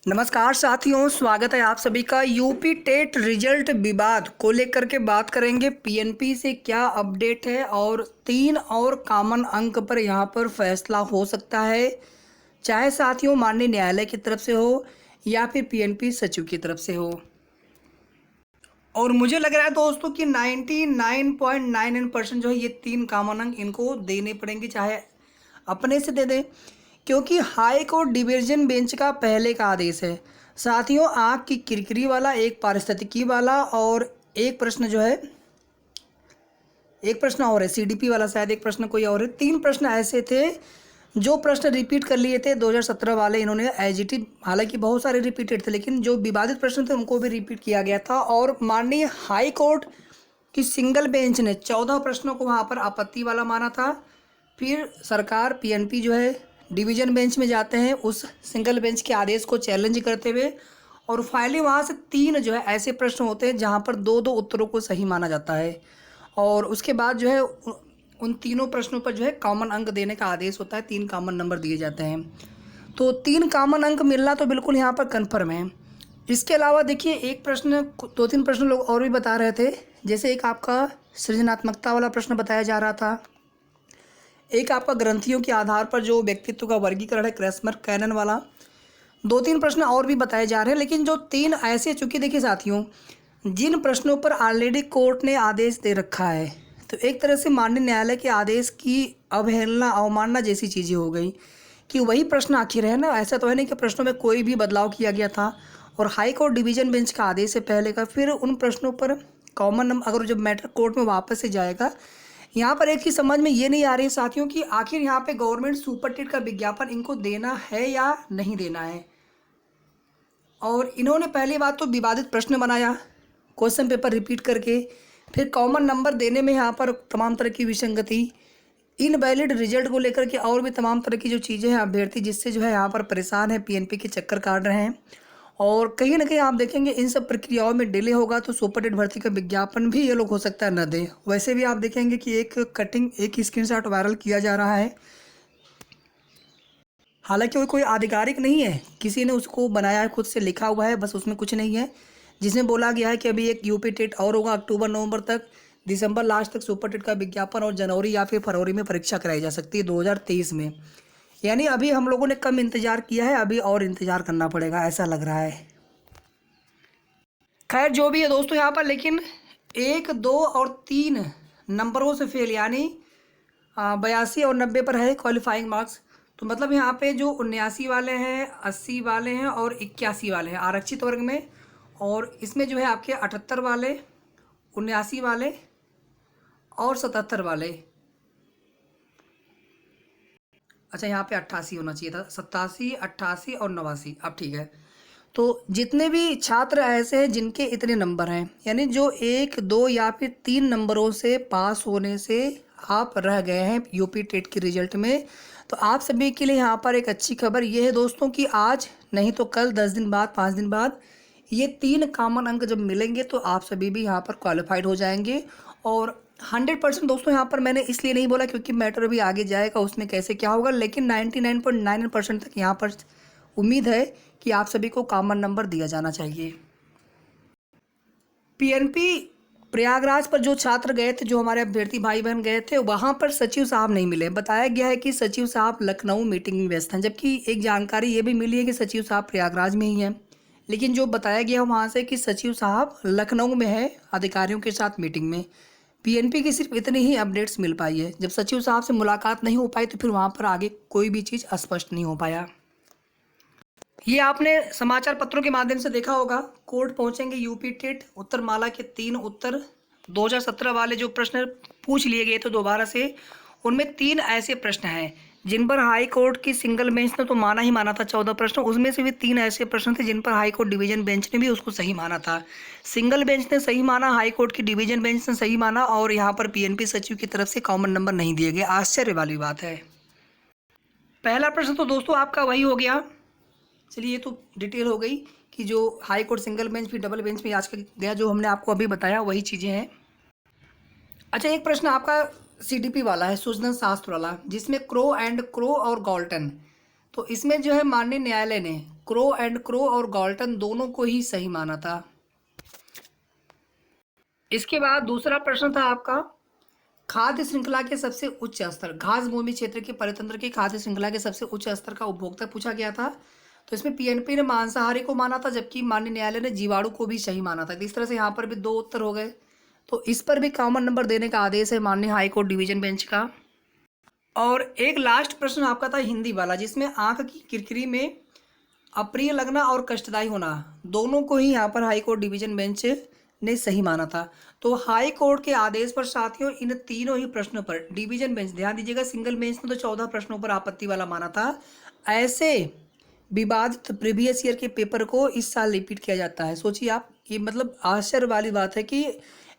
नमस्कार साथियों, स्वागत है आप सभी का। यूपी टेट रिजल्ट विवाद को लेकर के बात करेंगे। पीएनपी से क्या अपडेट है और 3 और कॉमन अंक पर यहाँ पर फैसला हो सकता है, चाहे साथियों माननीय न्यायालय की तरफ से हो या फिर पीएनपी सचिव की तरफ से हो। और मुझे लग रहा है दोस्तों कि 99.99% जो है ये 3 कॉमन अंक इनको देने पड़ेंगे, चाहे अपने से दे दें, क्योंकि हाई कोर्ट डिवीजन बेंच का पहले का आदेश है। साथियों, आँख की किरकिरी वाला, एक पारिस्थितिकी वाला और एक प्रश्न जो है, एक प्रश्न और है सीडीपी वाला, शायद एक प्रश्न कोई और है। 3 प्रश्न ऐसे थे जो प्रश्न रिपीट कर लिए थे 2017 वाले, इन्होंने एजिटिव, हालांकि बहुत सारे रिपीटेड थे लेकिन जो विवादित प्रश्न थे उनको भी रिपीट किया गया था। और माननीय हाई कोर्ट की सिंगल बेंच ने 14 प्रश्नों को वहाँ पर आपत्ति वाला माना था। फिर सरकार पीएनपी जो है डिवीजन बेंच में जाते हैं उस सिंगल बेंच के आदेश को चैलेंज करते हुए, और फाइनली वहाँ से 3 जो है ऐसे प्रश्न होते हैं जहाँ पर 2-2 उत्तरों को सही माना जाता है, और उसके बाद जो है उन तीनों प्रश्नों पर जो है कॉमन अंक देने का आदेश होता है। 3 कॉमन नंबर दिए जाते हैं, तो 3 कॉमन अंक मिलना तो बिल्कुल यहाँ पर कन्फर्म है। इसके अलावा देखिए, एक प्रश्न, 2-3 प्रश्न लोग और भी बता रहे थे, जैसे एक आपका सृजनात्मकता वाला प्रश्न बताया जा रहा था, एक आपका ग्रंथियों के आधार पर जो व्यक्तित्व का वर्गीकरण है क्रेसमर कैनन वाला, 2-3 प्रश्न और भी बताए जा रहे हैं। लेकिन जो 3 ऐसे, चूंकि देखिए साथियों, जिन प्रश्नों पर ऑलरेडी कोर्ट ने आदेश दे रखा है, तो एक तरह से माननीय न्यायालय के आदेश की अवहेलना, अवमानना जैसी चीज़ें हो गई कि वही प्रश्न आखिर है ना। ऐसा तो है नहीं कि प्रश्नों में कोई भी बदलाव किया गया था, और हाई कोर्ट डिवीजन बेंच का आदेश है पहले का। फिर उन प्रश्नों पर कॉमन नंबर, अगर जब मैटर कोर्ट में वापस से जाएगा, यहाँ पर एक चीज़ समझ में ये नहीं आ रही है साथियों कि आखिर यहाँ पे गवर्नमेंट सुपर टेट का विज्ञापन इनको देना है या नहीं देना है। और इन्होंने पहली बात तो विवादित प्रश्न बनाया, क्वेश्चन पेपर रिपीट करके, फिर कॉमन नंबर देने में यहाँ पर तमाम तरह की विसंगति, इनवैलिड रिजल्ट को लेकर के और भी तमाम तरह की जो चीज़ें हैं अभ्यर्थी जिससे जो है यहाँ पर परेशान है, पीएनपी के चक्कर काट रहे हैं। और कहीं ना कहीं आप देखेंगे इन सब प्रक्रियाओं में डिले होगा तो सुपर टेट भर्ती का विज्ञापन भी ये लोग हो सकता है न दें। वैसे भी आप देखेंगे कि एक कटिंग, एक स्क्रीनशॉट वायरल किया जा रहा है, हालांकि वो कोई आधिकारिक नहीं है, किसी ने उसको बनाया है, खुद से लिखा हुआ है, बस उसमें कुछ नहीं है, जिसमें बोला गया है कि अभी एक यूपी टेट और होगा अक्टूबर नवंबर तक, दिसंबर लास्ट तक सुपर टेट का विज्ञापन, और जनवरी या फिर फरवरी में परीक्षा कराई जा सकती है 2023 में। यानी अभी हम लोगों ने कम इंतजार किया है, अभी और इंतजार करना पड़ेगा, ऐसा लग रहा है। खैर जो भी है दोस्तों यहाँ पर, लेकिन 1, 2 और 3 नंबरों से फेल, यानी 82 और 90 पर है क्वालिफाइंग मार्क्स। तो मतलब यहाँ पे जो 79 वाले हैं, 80 वाले हैं और 81 वाले हैं आरक्षित वर्ग में, और इसमें जो है आपके 78 वाले, 79 वाले और 77 वाले, अच्छा यहाँ पे 88 होना चाहिए था, 87, 88 और 89, अब ठीक है। तो जितने भी छात्र ऐसे हैं जिनके इतने नंबर हैं, यानी जो 1, 2 या फिर 3 नंबरों से पास होने से आप रह गए हैं यूपी टेट के रिजल्ट में, तो आप सभी के लिए यहाँ पर एक अच्छी खबर ये है दोस्तों कि आज नहीं तो कल, 10 दिन बाद, 5 दिन बाद, ये 3 कॉमन अंक जब मिलेंगे तो आप सभी भी यहाँ पर क्वालिफाइड हो जाएंगे। और 100% दोस्तों यहाँ पर मैंने इसलिए नहीं बोला क्योंकि मैटर अभी आगे जाएगा, उसमें कैसे क्या होगा, लेकिन 99.99% तक यहाँ पर उम्मीद है कि आप सभी को कॉमन नंबर दिया जाना चाहिए। पीएनपी प्रयागराज पर जो छात्र गए थे, जो हमारे अभ्यर्थी भाई बहन गए थे, वहाँ पर सचिव साहब नहीं मिले। बताया गया है कि सचिव साहब लखनऊ मीटिंग में व्यस्त हैं, जबकि एक जानकारी ये भी मिली है कि सचिव साहब प्रयागराज में ही हैं, लेकिन जो बताया गया वहाँ से कि सचिव साहब लखनऊ में है अधिकारियों के साथ मीटिंग में। पीएनपी की सिर्फ इतनी ही अपडेट्स मिल पाई है। जब सचिव साहब से मुलाकात नहीं हो पाई तो फिर वहाँ पर आगे कोई भी चीज़ स्पष्ट नहीं हो पाया। ये आपने समाचार पत्रों के माध्यम से देखा होगा, कोर्ट पहुंचेंगे यूपी टेट उत्तरमाला के 3 उत्तर, 2017 वाले जो प्रश्न पूछ लिए गए थे दोबारा से, उनमें 3 ऐसे प्रश्न हैं जिन पर हाई कोर्ट की सिंगल बेंच ने तो माना ही माना था 14 प्रश्न, उसमें से भी 3 ऐसे प्रश्न थे जिन पर हाई कोर्ट डिवीजन बेंच ने भी उसको सही माना था। सिंगल बेंच ने सही माना, हाई कोर्ट की डिवीजन बेंच ने सही माना, और यहाँ पर पीएनपी सचिव की तरफ से कॉमन नंबर नहीं दिए गए। आश्चर्य वाली बात है। पहला प्रश्न तो दोस्तों आपका वही हो गया। चलिए, ये तो डिटेल हो गई कि जो हाई कोर्ट सिंगल बेंच फिर डबल बेंच में आज का गया, जो हमने आपको अभी बताया वही चीज़ें हैं। अच्छा, एक प्रश्न आपका सीडीपी वाला है, सूचना शास्त्र वाला, जिसमें क्रो एंड क्रो और गॉल्टन, तो इसमें जो है माननीय न्यायालय ने क्रो एंड क्रो और गाल्टन दोनों को ही सही माना था। इसके बाद दूसरा प्रश्न था आपका, खाद्य श्रृंखला के सबसे उच्च स्तर, घास भूमि क्षेत्र के परितंत्र की खाद्य श्रृंखला के सबसे उच्च स्तर का उपभोक्ता पूछा गया था। तो इसमें पीएनपी ने मांसाहारी को माना था, जबकि माननीय न्यायालय ने जीवाणु को भी सही माना था। तो इस तरह से यहाँ पर भी 2 उत्तर हो गए। तो इस पर भी कॉमन नंबर देने का आदेश है माननीय हाईकोर्ट डिवीजन बेंच का। और एक लास्ट प्रश्न आपका था हिंदी वाला, जिसमें आंख की किरकिरी में अप्रिय लगना और कष्टदायी होना दोनों को ही यहाँ पर हाईकोर्ट डिवीजन बेंच ने सही माना था। तो हाई कोर्ट के आदेश पर साथियों इन तीनों ही प्रश्नों पर डिवीजन बेंच, ध्यान दीजिएगा, सिंगल बेंच ने तो 14 प्रश्नों पर आपत्ति वाला माना था। ऐसे विवादित प्रीवियस ईयर के पेपर को इस साल रिपीट किया जाता है। सोचिए आप, ये मतलब आश्चर्य वाली बात है कि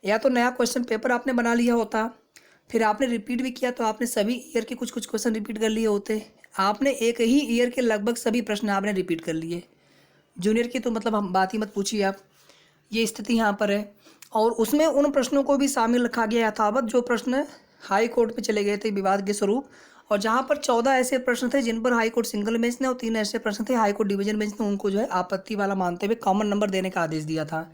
या तो नया क्वेश्चन पेपर आपने बना लिया होता, फिर आपने रिपीट भी किया तो आपने सभी ईयर के कुछ कुछ क्वेश्चन रिपीट कर लिए होते। आपने एक ही ईयर के लगभग सभी प्रश्न आपने रिपीट कर लिए। जूनियर की तो मतलब हम बात ही मत पूछिए आप, ये स्थिति यहाँ पर है। और उसमें उन प्रश्नों को भी शामिल रखा गया यथावत जो प्रश्न हाई कोर्ट में चले गए थे विवाद के स्वरूप, और जहाँ पर 14 ऐसे प्रश्न थे जिन पर हाई कोर्ट सिंगल बेंच ने और 3 ऐसे प्रश्न थे हाई कोर्ट डिवीजन बेंच ने उनको जो है आपत्ति वाला मानते हुए कॉमन नंबर देने का आदेश दिया था।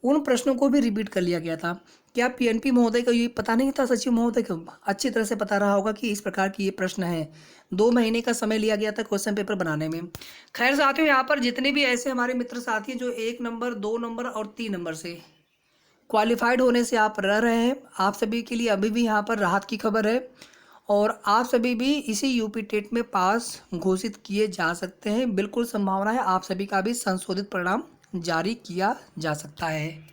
उन प्रश्नों को भी रिपीट कर लिया गया था। क्या पीएनपी महोदय को ये पता नहीं था, सचिव महोदय को अच्छी तरह से पता रहा होगा कि इस प्रकार की ये प्रश्न है। 2 महीने का समय लिया गया था क्वेश्चन पेपर बनाने में। खैर साथियों, यहाँ पर जितने भी ऐसे हमारे मित्र साथी हैं जो 1 नंबर 2 नंबर और 3 नंबर से क्वालिफाइड होने से आप रह रहे हैं, आप सभी के लिए अभी भी यहाँ पर राहत की खबर है और आप सभी भी इसी यूपी टेट में पास घोषित किए जा सकते हैं। बिल्कुल संभावना है आप सभी का भी संशोधित परिणाम जारी किया जा सकता है।